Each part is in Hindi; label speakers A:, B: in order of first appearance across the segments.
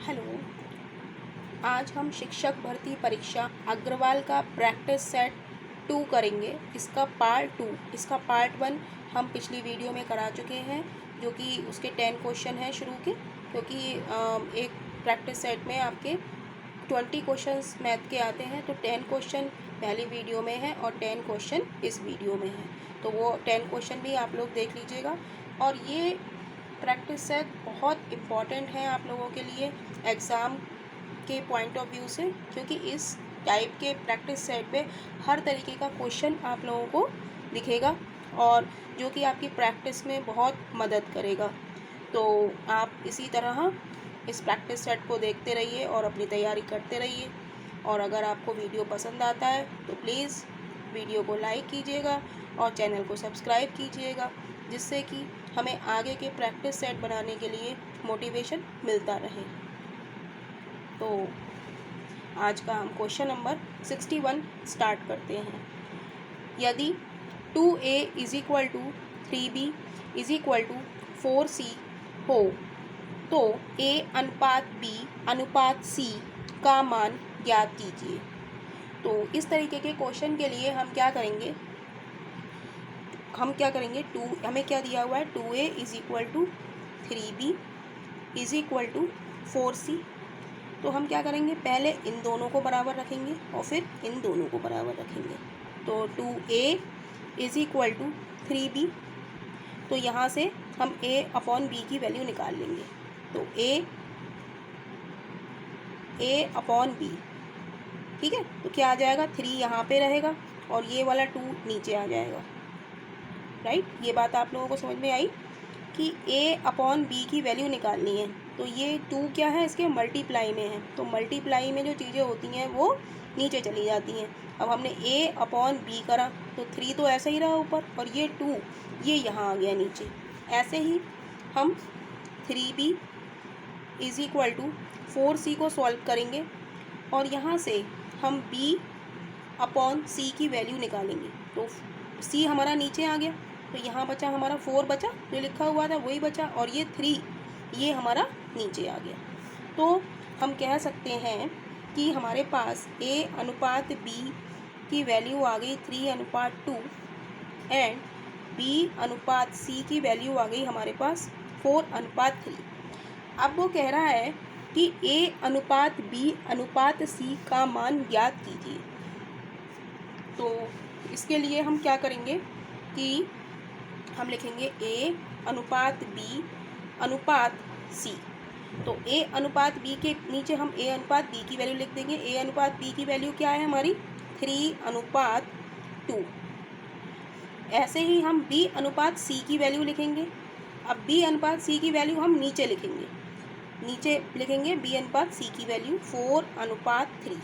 A: हेलो। आज हम शिक्षक भर्ती परीक्षा अग्रवाल का प्रैक्टिस सेट 2 करेंगे। इसका पार्ट 1 हम पिछली वीडियो में करा चुके हैं, जो कि उसके 10 क्वेश्चन हैं शुरू के, क्योंकि एक प्रैक्टिस सेट में आपके 20 क्वेश्चंस मैथ के आते हैं। तो 10 क्वेश्चन पहली वीडियो में है और 10 क्वेश्चन इस वीडियो में है, तो वो 10 क्वेश्चन भी आप लोग देख लीजिएगा। और ये प्रैक्टिस सेट बहुत इम्पॉर्टेंट है आप लोगों के लिए एग्ज़ाम के पॉइंट ऑफ व्यू से, क्योंकि इस टाइप के प्रैक्टिस सेट पे हर तरीके का क्वेश्चन आप लोगों को दिखेगा और जो कि आपकी प्रैक्टिस में बहुत मदद करेगा। तो आप इसी तरह इस प्रैक्टिस सेट को देखते रहिए और अपनी तैयारी करते रहिए। और अगर आपको वीडियो पसंद आता है तो प्लीज़ वीडियो को लाइक कीजिएगा और चैनल को सब्सक्राइब कीजिएगा, जिससे कि हमें आगे के प्रैक्टिस सेट बनाने के लिए मोटिवेशन मिलता रहे। तो आज का हम क्वेश्चन नंबर 61 स्टार्ट करते हैं। यदि 2a = 3b = 4c हो तो a अनुपात b अनुपात c का मान ज्ञात कीजिए। तो इस तरीके के क्वेश्चन के लिए हम क्या करेंगे, हमें क्या दिया हुआ है, 2a = 3b = 4c। तो हम क्या करेंगे, पहले इन दोनों को बराबर रखेंगे और फिर इन दोनों को बराबर रखेंगे। तो 2a = 3b, तो यहाँ से हम a/b की वैल्यू निकाल लेंगे। तो a/b, ठीक है। तो क्या आ जाएगा, 3 यहाँ पे रहेगा और ये वाला 2 नीचे आ जाएगा। राइट, ये बात आप लोगों को समझ में आई कि a/b की वैल्यू निकालनी है। तो ये 2 क्या है, इसके मल्टीप्लाई में है, तो मल्टीप्लाई में जो चीज़ें होती हैं वो नीचे चली जाती हैं। अब हमने a/b करा तो 3 तो ऐसा ही रहा ऊपर और ये 2 ये यहाँ आ गया नीचे। ऐसे ही हम 3b = 4c को सॉल्व करेंगे और यहाँ से हम b/c की वैल्यू निकालेंगे। तो c हमारा नीचे आ गया, तो यहाँ बचा हमारा 4 बचा, जो लिखा हुआ था वही बचा, और ये 3 ये हमारा नीचे आ गया। तो हम कह सकते हैं कि हमारे पास a/b की वैल्यू आ गई 3/2 एंड b/c की वैल्यू आ गई हमारे पास 4/3। अब वो कह रहा है कि a/b/c का मान ज्ञात कीजिए। तो इसके लिए हम क्या करेंगे कि हम लिखेंगे a/b/c। तो a/b के नीचे हम a/b की वैल्यू लिख देंगे। a/b की वैल्यू क्या है हमारी, 3/2। ऐसे ही हम b/c की वैल्यू लिखेंगे। अब b/c की वैल्यू हम नीचे लिखेंगे b/c की वैल्यू 4/3।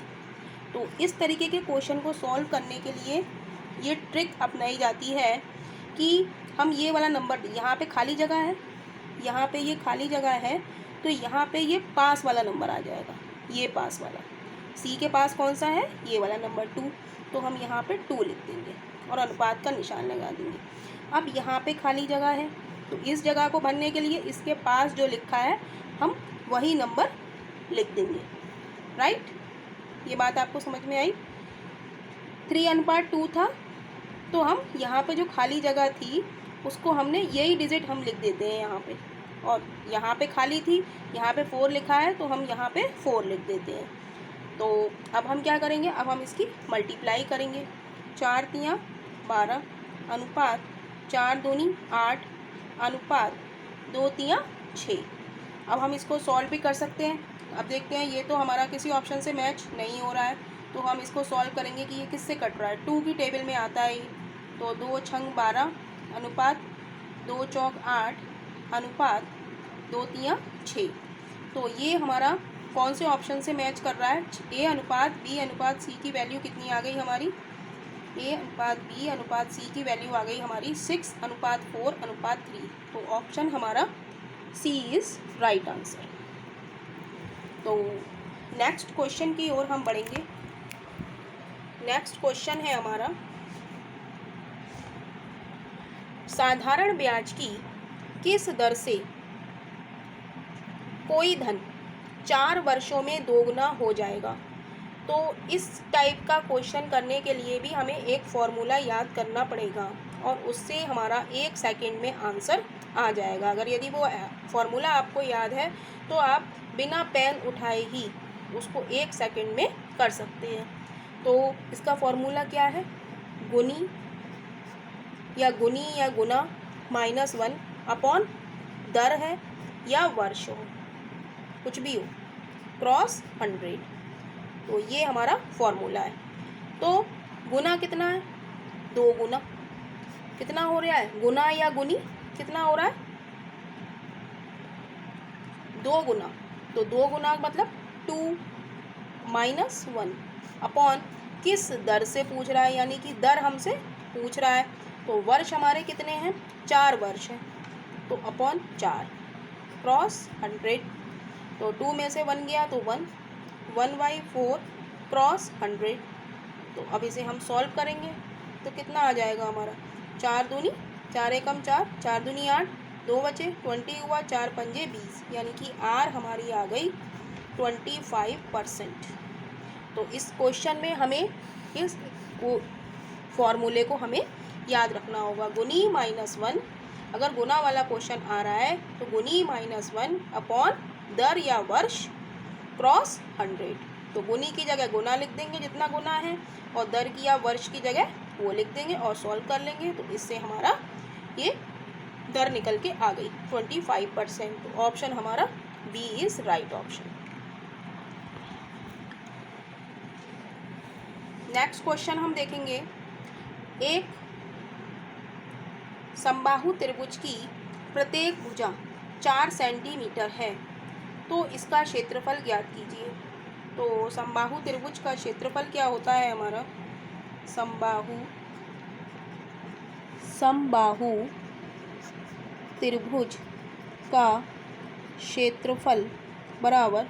A: तो इस तरीके के क्वेश्चन को सॉल्व करने के लिए ये ट्रिक अपनाई जाती है कि हम ये वाला नंबर, यहाँ पे खाली जगह है, यहाँ पे ये खाली जगह है, तो यहाँ पे ये पास वाला नंबर आ जाएगा, ये पास वाला। c के पास कौन सा है, ये वाला नंबर 2, तो हम यहाँ पे 2 लिख देंगे और अनुपात का निशान लगा देंगे। अब यहाँ पे खाली जगह है, तो इस जगह को भरने के लिए इसके पास जो लिखा है हम वही नंबर लिख देंगे। राइट, ये बात आपको समझ में आई। 3/2 था, तो हम यहाँ पे जो खाली जगह थी उसको हमने यही डिजिट हम लिख देते हैं यहाँ पे, और यहाँ पे खाली थी, यहाँ पे 4 लिखा है तो हम यहाँ पे 4 लिख देते हैं। तो अब हम क्या करेंगे, अब हम इसकी मल्टीप्लाई करेंगे। 4 तियाँ 12 अनुपात 4 दूनी 8 अनुपात 2 तियाँ 6। अब हम इसको सॉल्व भी कर सकते हैं। अब देखते हैं, ये तो हमारा किसी ऑप्शन से मैच नहीं हो रहा है, तो हम इसको सॉल्व करेंगे कि ये किससे कट रहा है। 2 की टेबल में आता है, तो 2 छंग 12 अनुपात 2 चौक 8 अनुपात 2 तियाँ 6। तो ये हमारा कौन से ऑप्शन से मैच कर रहा है, a/b/c की वैल्यू कितनी आ गई हमारी, a/b/c की वैल्यू आ गई हमारी 6/4/3। तो ऑप्शन हमारा सी इज़ राइट आंसर। तो नेक्स्ट क्वेश्चन की ओर हम बढ़ेंगे। नेक्स्ट क्वेश्चन है हमारा, साधारण ब्याज की किस दर से कोई धन 4 वर्षों में दोगुना हो जाएगा। तो इस टाइप का क्वेश्चन करने के लिए भी हमें एक फॉर्मूला याद करना पड़ेगा और उससे हमारा 1 सेकंड में आंसर आ जाएगा। अगर यदि वो फॉर्मूला आपको याद है तो आप बिना पेन उठाए ही उसको 1 सेकंड में कर सकते हैं। तो इसका फॉर्मूला क्या है? गुनी या गुना -1 अपॉन दर है या वर्ष हो, कुछ भी हो, क्रॉस 100। तो ये हमारा फॉर्मूला है। तो गुना कितना है? 2 गुना। कितना हो रहा है? गुना या गुनी कितना हो रहा है? 2 गुना। तो 2 गुना मतलब 2 -1 अपॉन किस दर से पूछ रहा है, यानी कि दर हमसे पूछ रहा है। तो वर्ष हमारे कितने हैं? 4 वर्ष हैं, तो अपॉन 4 क्रॉस 100। तो 2 में से 1 गया तो 1/4 क्रॉस 100। तो अब इसे हम सॉल्व करेंगे तो कितना आ जाएगा हमारा? 4 दूनी 4 एकम 4, 4 दूनी 8, 2 बचे 20 हुआ, 4 पंजे 20, यानी कि आर हमारी आ गई 25%। तो इस क्वेश्चन में हमें इस फॉर्मूले को हमें याद रखना होगा। गुनी -1, अगर गुना वाला क्वेश्चन आ रहा है तो गुनी -1 अपॉन दर या वर्ष क्रॉस 100। तो गुनी की जगह गुना लिख देंगे जितना गुना है, और दर की या वर्ष की जगह वो लिख देंगे और सॉल्व कर लेंगे। तो इससे हमारा ये दर निकल के आ गई 25%। तो ऑप्शन हमारा B is right option. Next question हम देखेंगे। एक समबाहु त्रिभुज की प्रत्येक भुजा 4 सेंटीमीटर है, तो इसका क्षेत्रफल ज्ञात कीजिए। तो समबाहु त्रिभुज का क्षेत्रफल क्या होता है हमारा? समबाहु त्रिभुज का क्षेत्रफल बराबर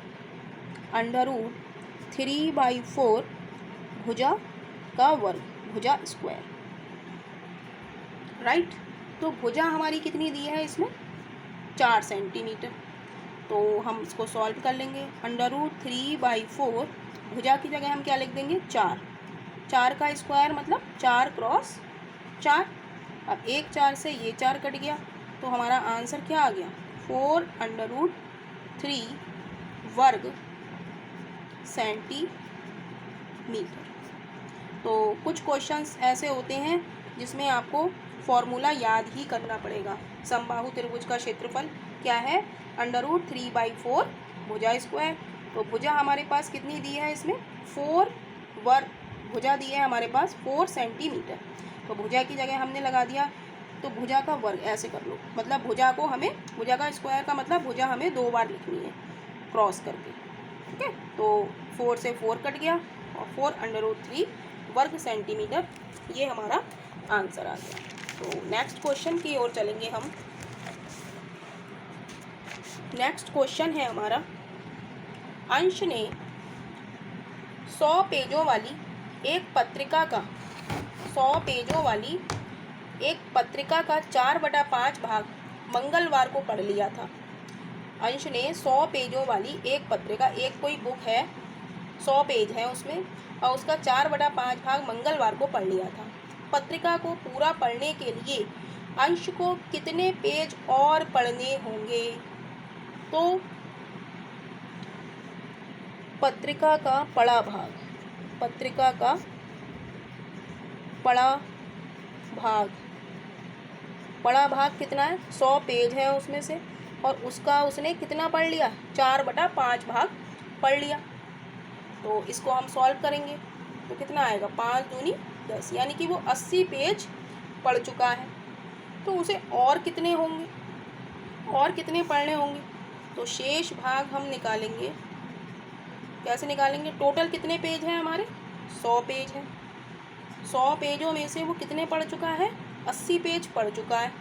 A: √3/4 भुजा का वर्ग, भुजा स्क्वायर। राइट। तो भुजा हमारी कितनी दी है इसमें? 4 सेंटीमीटर। तो हम इसको सॉल्व कर लेंगे। √3/4 भुजा की जगह हम क्या लिख देंगे? 4। 4 का स्क्वायर मतलब 4 क्रॉस 4। अब एक 4 से ये 4 कट गया, तो हमारा आंसर क्या आ गया? 4√3 वर्ग सेंटीमीटर। तो कुछ क्वेश्चंस ऐसे होते हैं जिसमें आपको फॉर्मूला याद ही करना पड़ेगा। समबाहु त्रिभुज का क्षेत्रफल क्या है? √3/4 भुजा स्क्वायर। तो भुजा हमारे पास कितनी दी है इसमें? 4 वर्ग भुजा दी है हमारे पास 4 सेंटीमीटर। तो भुजा की जगह हमने लगा दिया, तो भुजा का वर्ग ऐसे कर लो, मतलब भुजा को हमें, भुजा का स्क्वायर का मतलब भुजा हमें 2 बार लिखनी है क्रॉस करके। ठीक है। तो 4 से 4 कट गया और 4√3 वर्ग सेंटीमीटर, ये हमारा आंसर आ गया। तो नेक्स्ट क्वेश्चन की ओर चलेंगे हम। नेक्स्ट क्वेश्चन है हमारा, अंश ने 100 पेजों वाली एक पत्रिका का 4/5 भाग मंगलवार को पढ़ लिया था। अंश ने 100 पेजों वाली एक पत्रिका, एक कोई बुक है 100 पेज है उसमें, और उसका 4/5 भाग मंगलवार को पढ़ लिया था। पत्रिका को पूरा पढ़ने के लिए अंश को कितने पेज और पढ़ने होंगे? तो पत्रिका का पढ़ा भाग कितना है? 100 पेज है उसमें से, और उसका उसने कितना पढ़ लिया? 4/5 भाग पढ़ लिया। तो इसको हम सॉल्व करेंगे तो कितना आएगा? 5 दूनी 10, यानी कि वो 80 पेज पढ़ चुका है। तो उसे और कितने होंगे, और कितने पढ़ने होंगे? तो शेष भाग हम निकालेंगे। कैसे निकालेंगे? टोटल कितने पेज हैं हमारे? 100 पेज हैं। 100 पेजों में से वो कितने पढ़ चुका है? 80 पेज पढ़ चुका है।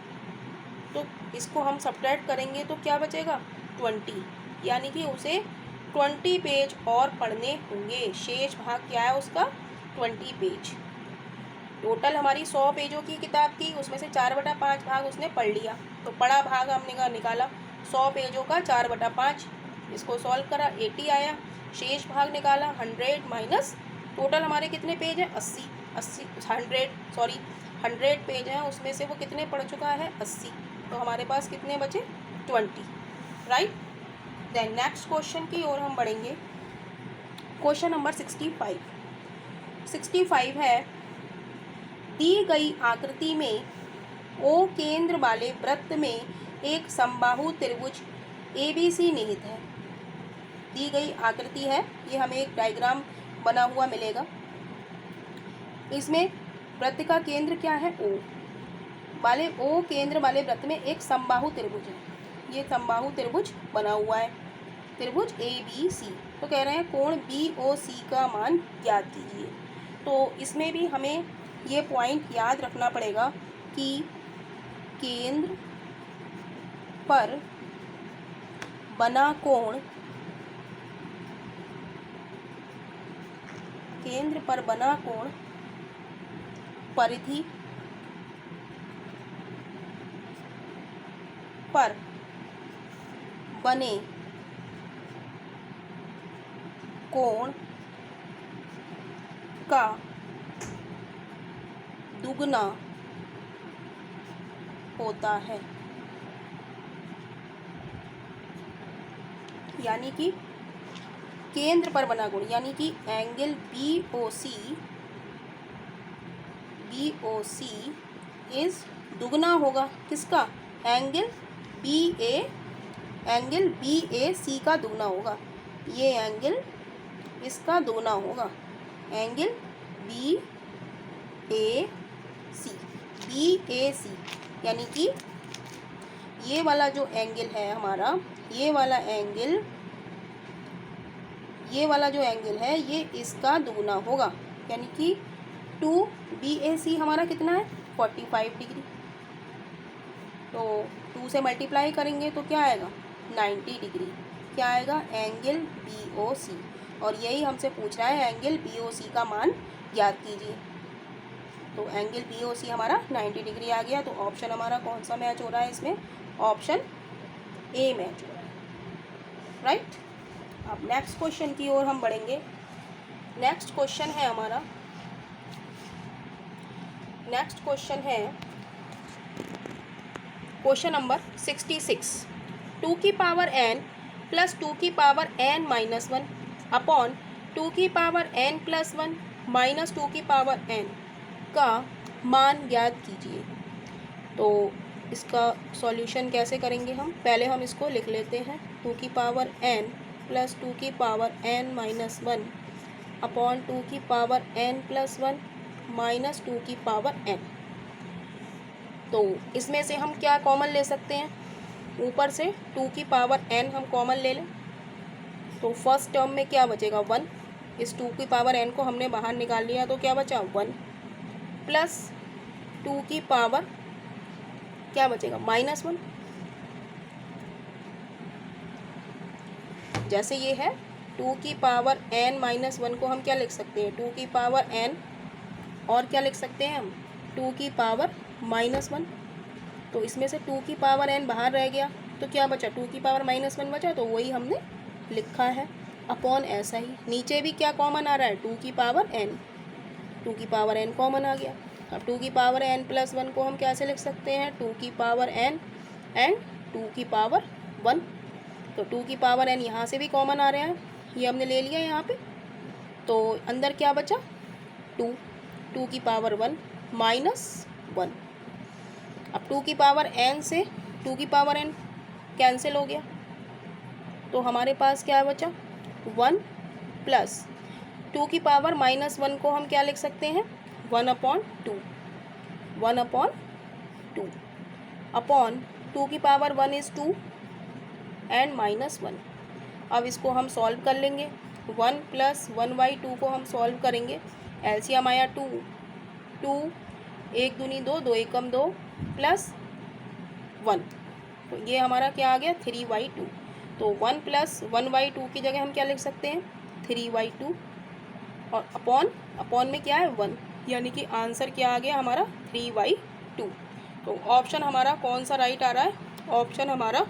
A: तो इसको हम सब्ट्रैक्ट करेंगे तो क्या बचेगा? 20, यानी कि उसे 20 पेज और पढ़ने होंगे। शेष भाग क्या है उसका? 20 पेज। टोटल हमारी 100 पेजों की किताब की, उसमें से 4/5 भाग उसने पढ़ लिया। तो पढ़ा भाग हमने निकाला 100 पेजों का 4/5, इसको सॉल्व करा 80 आया, शेष भाग निकाला 100 माइनस टोटल हमारे कितने पेज हैं 100 पेज हैं, उसमें से वो कितने पढ़ चुका है 80, तो हमारे पास कितने बचे 20, राइट। देन नेक्स्ट क्वेश्चन की ओर हम बढ़ेंगे। क्वेश्चन नंबर 65 है, दी गई आकृति में ओ केंद्र वाले वृत्त में एक समबाहु त्रिभुज ABC निहित है। दी गई आकृति है, ये हमें एक डायग्राम बना हुआ मिलेगा। इसमें वृत्त का केंद्र क्या है ओ केंद्र वाले वृत्त में एक समबाहु त्रिभुज है। ये समबाहु त्रिभुज बना हुआ है, त्रिभुज ABC। तो कह रहे हैं कोण BOC का मान ज्ञात कीजिए। तो इसमें भी हमें ये पॉइंट याद रखना पड़ेगा कि केंद्र पर बना कोण परिधि पर बने कोण का दुगना होता है। यानी कि केंद्र पर बना कोण यानी कि एंगल BOC इज दुगना होगा किसका, एंगल BAC का दुगना होगा। ये एंगल इसका दुगना होगा, एंगल BAC यानी कि ये वाला जो एंगल है हमारा, ये वाला जो एंगल है ये इसका दुगना होगा। यानी कि 2BAC हमारा कितना है 45 डिग्री, तो 2 से मल्टीप्लाई करेंगे तो क्या आएगा 90 डिग्री। क्या आएगा एंगल BOC, और यही हमसे पूछ रहा है एंगल BOC का मान ज्ञात कीजिए। तो एंगल BOC हमारा 90 डिग्री आ गया। तो ऑप्शन हमारा कौन सा मैच हो रहा है इसमें, ऑप्शन A मैच हो रहा है, राइट। अब नेक्स्ट क्वेश्चन की ओर हम बढ़ेंगे। नेक्स्ट क्वेश्चन है हमारा, क्वेश्चन नंबर 66, 2 की पावर n प्लस 2 की पावर n माइनस 1 अपॉन 2 की पावर n प्लस 1 माइनस 2 की पावर n का मान ज्ञात कीजिए। तो इसका सॉल्यूशन कैसे करेंगे हम, पहले हम इसको लिख लेते हैं 2 की पावर n प्लस 2 की पावर n माइनस 1 अपॉन 2 की पावर n प्लस 1 माइनस 2 की पावर n। तो इसमें से हम क्या कॉमन ले सकते हैं, ऊपर से 2 की पावर n हम कॉमन ले लें, तो फर्स्ट टर्म में क्या बचेगा 1, इस 2 की पावर n को हमने बाहर निकाल लिया तो क्या बचा 1, प्लस 2 की पावर क्या बचेगा -1। जैसे ये है 2 की पावर n माइनस 1 को हम क्या लिख सकते हैं 2 की पावर n, और क्या लिख सकते हैं हम 2 की पावर -1। तो इसमें से 2 की पावर n बाहर रह गया तो क्या बचा 2 की पावर -1 बचा, तो वही हमने लिखा है अपॉन ऐसा ही। नीचे भी क्या कॉमन आ रहा है 2 की पावर n, 2 की पावर n कॉमन आ गया। अब 2 की पावर n प्लस 1 को हम कैसे लिख सकते हैं 2 की पावर n एंड 2 की पावर 1। तो 2 की पावर n यहाँ से भी कॉमन आ रहा है, ये हमने ले लिया यहाँ पे। तो अंदर क्या बचा 2 की पावर 1 -1। अब 2 की पावर n से 2 की पावर n कैंसिल हो गया, तो हमारे पास क्या बचा 1 प्लस 2 की पावर -1 को हम क्या लिख सकते हैं 1/2 अपॉन 2 की पावर 1 इज़ 2 एंड -1। अब इसको हम सॉल्व कर लेंगे, 1 प्लस 1/2 को हम सॉल्व करेंगे, एलसीएम आया 2 1 दूनी 2 2 एकम 2 प्लस 1, तो ये हमारा क्या आ गया 3/2। तो 1 प्लस 1/2 की जगह हम क्या लिख सकते हैं 3/2, और अपॉन में क्या है 1, यानी कि आंसर क्या आ गया हमारा 3/2। तो ऑप्शन हमारा कौन सा राइट आ रहा है, ऑप्शन हमारा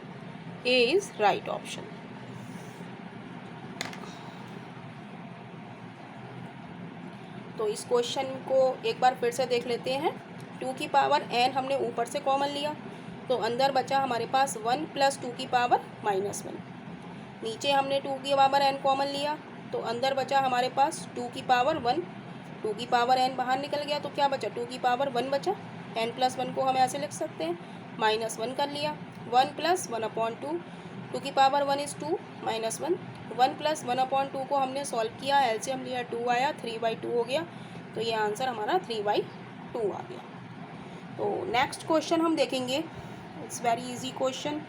A: ए इज़ राइट ऑप्शन। तो इस क्वेश्चन को एक बार फिर से देख लेते हैं। 2 की पावर n हमने ऊपर से कॉमन लिया, तो अंदर बचा हमारे पास 1 प्लस 2 की पावर -1। नीचे हमने 2 की पावर n कॉमन लिया, तो अंदर बचा हमारे पास 2 की पावर 1। 2 की पावर n बाहर निकल गया, तो क्या बचा? 2 की पावर 1 बचा। n प्लस 1 को हम ऐसे लिख सकते हैं, -1 कर लिया। 1 प्लस 1/2, 2 की पावर 1 इज़ 2 -1। 1 प्लस 1/2 को हमने सॉल्व किया, एलसीएम लिया, 2 आया, 3/2 हो गया। तो ये आंसर हमारा 3/2 आ गया। तो नेक्स्ट क्वेश्चन हम देखेंगे, इट्स वेरी इजी क्वेश्चन।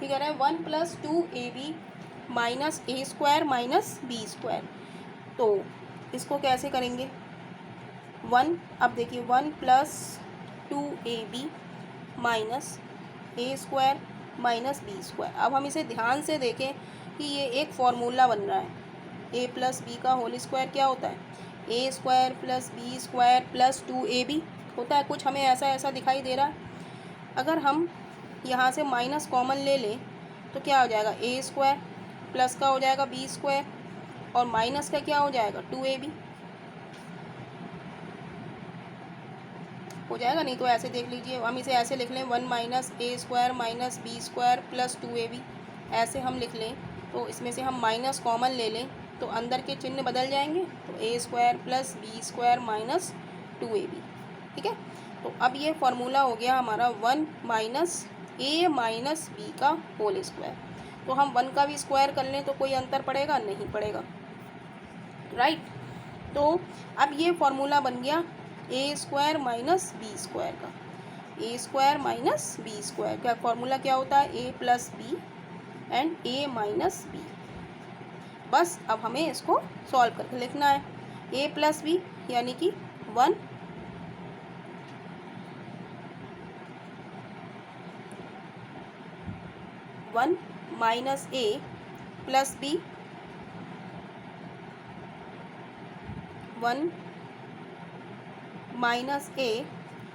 A: ये कह रहा है 1 plus 2ab minus a square minus b square. तो इसको कैसे करेंगे? 1, अब देखिए 1 plus 2ab minus a square minus b square. अब हम इसे ध्यान से देखें कि ये एक फॉर्मूला बन रहा है। a प्लस बी का होल स्क्वायर क्या होता है? a square plus b square plus 2ab होता है। कुछ हमें ऐसा ऐसा दिखाई दे रहा है। अगर हम यहाँ से माइनस कॉमन ले लें तो क्या हो जाएगा? a स्क्वायर प्लस का हो जाएगा b स्क्वायर और माइनस का क्या हो जाएगा? 2ab हो जाएगा। नहीं तो ऐसे देख लीजिए, हम इसे ऐसे लिख लें 1 minus a square minus b square plus 2ab, ऐसे हम लिख लें। तो इसमें से हम माइनस कॉमन ले लें तो अंदर के चिन्ह बदल जाएंगे, तो a square plus b square minus 2ab। ठीक है, तो अब ये फार्मूला हो गया हमारा 1 माइनस a माइनस b का होल स्क्वायर। तो हम 1 का भी स्क्वायर कर लें तो कोई अंतर पड़ेगा? नहीं पड़ेगा, राइट। तो अब ये फार्मूला बन गया a square minus B square का। a square minus B square का फार्मूला क्या होता है? a plus B and a minus B. बस अब हमें इसको सॉल्व करके लिखना है। a प्लस बी यानी कि 1 minus a plus B 1 minus a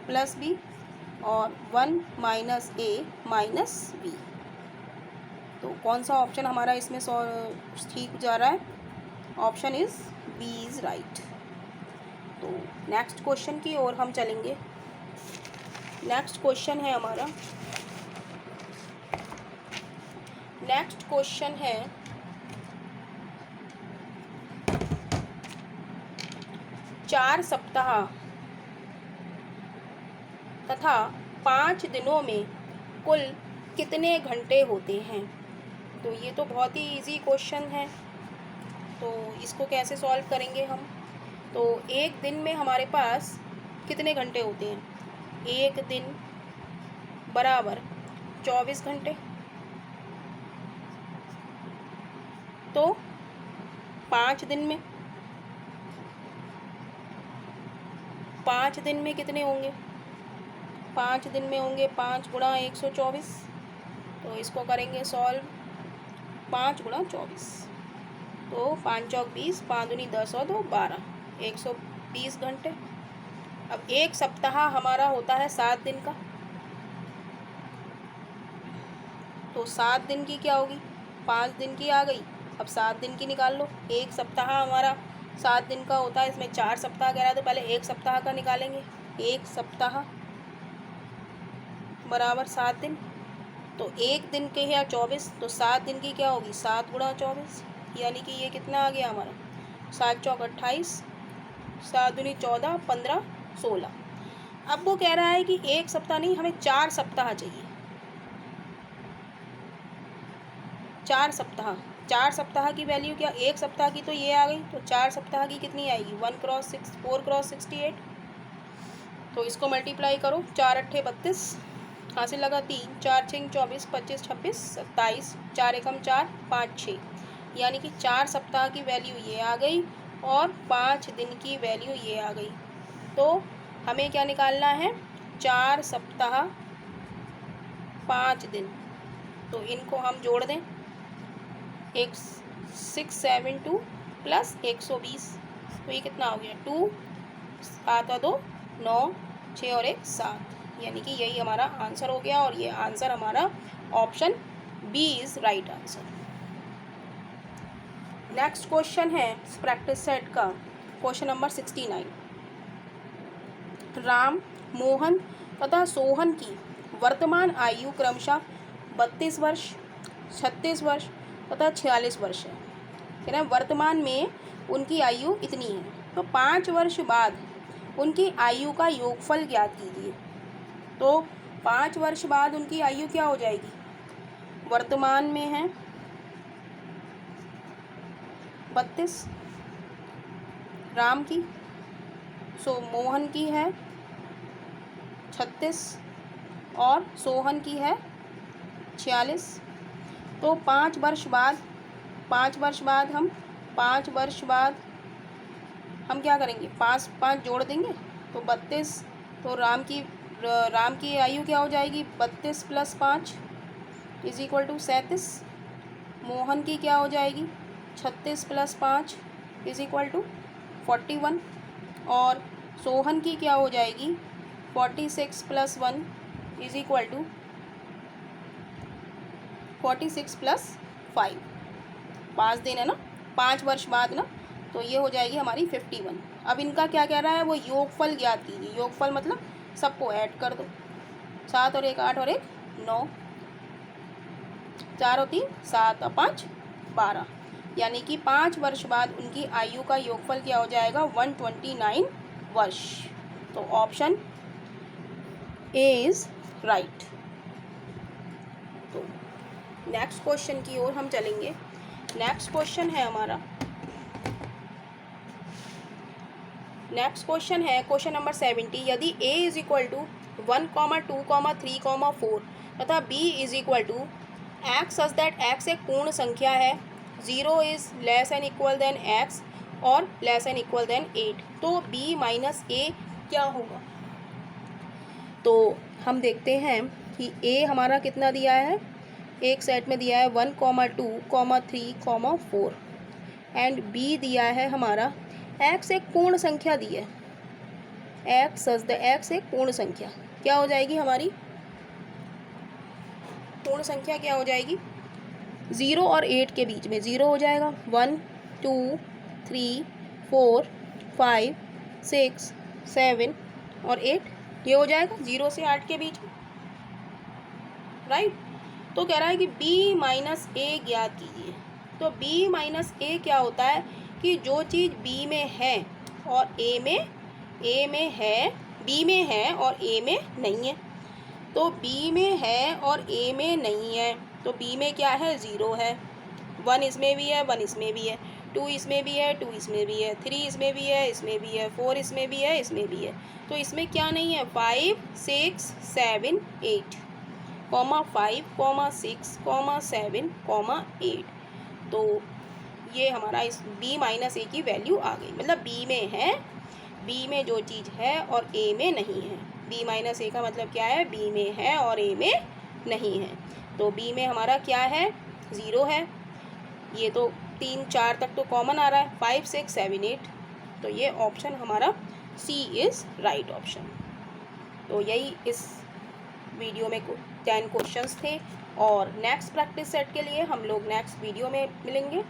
A: plus B और 1 माइनस a माइनस बी। तो कौन सा ऑप्शन हमारा इसमें ठीक जा रहा है? Option is B is right. तो नेक्स्ट क्वेश्चन की ओर हम चलेंगे। नेक्स्ट क्वेश्चन है हमारा, नेक्स्ट क्वेश्चन है 4 सप्ताह तथा 5 दिनों में कुल कितने घंटे होते हैं? तो ये तो बहुत ही इजी क्वेश्चन है। तो इसको कैसे सॉल्व करेंगे हम? तो एक दिन में हमारे पास कितने घंटे होते हैं? एक दिन बराबर 24 घंटे। तो 5 दिन में, 5 दिन में कितने होंगे? 5 दिन में होंगे 5 गुणा 124। तो इसको करेंगे सॉल्व, 5 गुणा 24। तो 5 चौक 20, 5 दूनी 10 और 2 12, 120 घंटे। अब एक सप्ताह हमारा होता है 7 दिन का। तो 7 दिन की क्या होगी? 5 दिन की आ गई, अब 7 दिन की निकाल लो। एक सप्ताह हमारा 7 दिन का होता है, इसमें 4 सप्ताह कह रहा है तो पहले एक सप्ताह का निकालेंगे। एक सप्ताह बराबर 7 दिन। तो एक दिन के या 24, तो 7 दिन की क्या होगी? 7 गुणा 24, यानी कि ये कितना आ गया हमारा? 7 चौक 28, 7 दूनी 14, 15, 16। अब वो कह रहा है कि एक सप्ताह नहीं, हमें 4 सप्ताह चाहिए। 4 सप्ताह, 4 सप्ताह की वैल्यू क्या? एक सप्ताह की तो ये आ गई, तो 4 सप्ताह की कितनी आएगी? 1 क्रॉस 6, 4 क्रॉस 68। तो इसको मल्टीप्लाई करो, 4 अट्ठे 32, हासिल लगा 3, 4 6 24, 25 26 27, 4 एकम 4, 5 6, यानी कि 4 सप्ताह की वैल्यू ये आ गई और 5 दिन की वैल्यू ये आ गई। तो हमें क्या निकालना है? 4 सप्ताह 5 दिन। तो इनको हम जोड़ दें, 672 प्लस 120, तो ये कितना हो गया? 2 7 और 2 9, 6 और 1 7, यानी कि यही हमारा आंसर हो गया। और ये आंसर हमारा option B is right answer. Next question है प्रैक्टिस सेट का क्वेश्चन नंबर 69। राम, मोहन तथा सोहन की वर्तमान आयु क्रमशः 32 वर्ष, 36 वर्ष तथा 46 वर्ष है। कह रहे हैं वर्तमान में उनकी आयु इतनी है, तो 5 वर्ष बाद उनकी आयु का योगफल ज्ञात कीजिए। तो 5 वर्ष बाद उनकी आयु क्या हो जाएगी? वर्तमान में है 32 राम की, मोहन की है 36 और सोहन की है 46। तो 5 वर्ष बाद हम क्या करेंगे? 5 जोड़ देंगे तो 32। तो राम की आयु क्या हो जाएगी? 32 + 5 = 37। मोहन की क्या हो जाएगी? 36 + 5 = 41। और सोहन की क्या हो जाएगी? 46 + 1 = 46 + 5। 5 दिन है ना, 5 वर्ष बाद ना, तो ये हो जाएगी हमारी 51। अब इनका क्या कह रहा है? वो योगफल ज्ञात कीजिए। योगफल मतलब सबको ऐड कर दो। 7 और 1 8 और 1 9, 4 और 3 7 और 5 12, यानी कि 5 वर्ष बाद उनकी आयु का योगफल क्या हो जाएगा? 129 वर्ष। तो ऑप्शन ए इज राइट। तो नेक्स्ट क्वेश्चन की ओर हम चलेंगे। नेक्स्ट क्वेश्चन है हमारा, क्वेश्चन नंबर 70। यदि a = 1, 2, 3, 4 तथा b = x such that x एक पूर्ण संख्या है, 0 is less than equal than x और less than equal than 8, तो b - a क्या होगा? तो हम देखते हैं कि a हमारा कितना दिया है, एक सेट में दिया है 1, 2, 3, 4 एंड b दिया है हमारा x एक पूर्ण संख्या दी है। x एक पूर्ण संख्या क्या हो जाएगी? हमारी पूर्ण संख्या क्या हो जाएगी? 0 और 8 के बीच में 0 हो जाएगा। 1, 2, 3, 4, 5, 6, 7 और 8 ये हो जाएगा 0 से 8 के बीच में, राइट। तो कह रहा है कि b - a ज्ञात कीजिए। तो b - a क्या होता है कि जो चीज़ b में है और a में है, b में है और a में नहीं है। तो b में है और a में नहीं है, तो b में क्या है? 0 है। 1 इसमें भी है, 1 इसमें भी है, 2 इसमें भी है, 2 इसमें भी है, 3 इसमें भी है, इसमें भी है, 4 इसमें भी है, इसमें भी है। तो इसमें क्या नहीं है? 5, 6, 7, 8, 5, 6, 7, 8। तो ये हमारा इस b - a की वैल्यू आ गई। मतलब b में है, b में जो चीज़ है और a में नहीं है। b - a का मतलब क्या है? b में है और a में नहीं है। तो b में हमारा क्या है? 0 है। ये तो 3, 4 तक तो कॉमन आ रहा है, 5, 6, 7, 8। तो ये ऑप्शन हमारा सी इज़ राइट ऑप्शन। तो यही इस वीडियो में 10 क्वेश्चंस थे और नेक्स्ट प्रैक्टिस सेट के लिए हम लोग नेक्स्ट वीडियो में मिलेंगे।